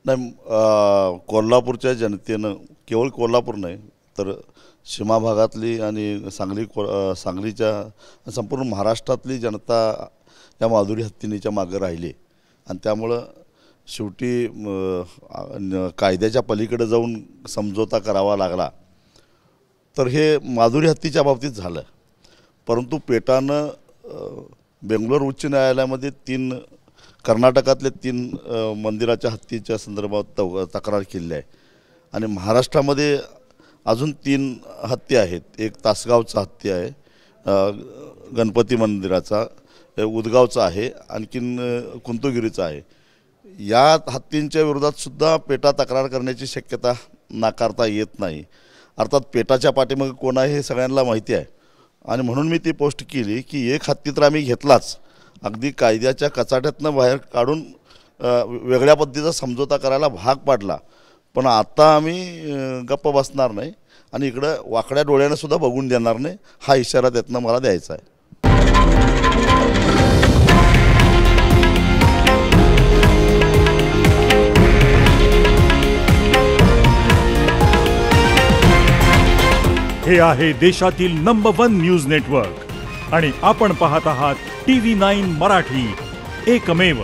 नाही, कोल्हापूरच्या जनतेनं केवळ कोल्हापूर नाही तर सीमा भागातली आणि सांगलीच्या संपूर्ण महाराष्ट्रातली जनता या माधुरी हत्तीनीच्या मागे राहिली आणि त्यामुळं शेवटी कायद्याच्या पलीकडे जाऊन समझोता करावा लागला। तर हे माधुरी हत्तीच्या बाबतीत झालं, परंतु पेटानं बेंगलोर उच्च न्यायालयामध्ये कर्नाटकातले 3 मंदिराच्या हत्तीच्या संदर्भात तक्रार केली आहे आणि महाराष्ट्रामध्ये अजून 3 हत्ती आहेत। एक तासगावचा हत्ती आहे, गणपती मंदिराचा, उदगावचा आहे, आणखीन कुंतुगिरीचा आहे। या हत्तींच्या विरोधात सुद्धा पेटा तक्रार करण्याची शक्यता नाकारता येत नाही। अर्थात पेटाच्या पाठीमागे कोण आहे हे सगळ्यांना माहिती आहे आणि म्हणून मी ती पोस्ट केली की एक हत्ती तर आम्ही घेतलाच, अगदी कायद्याच्या कचाट्यातनं बाहेर काढून वेगळ्या पद्धतीचा समझोता करायला भाग पाडला, पण आता आम्ही गप्प बसणार नाही आणि इकडं वाकड्या डोळ्यानं सुद्धा बघून देणार नाही, हा इशारा त्यातनं मला द्यायचा आहे। हे आहे देशातील नंबर 1 न्यूज नेटवर्क आणि आपण पाहत आहात TV9 मराठी, एकमेव।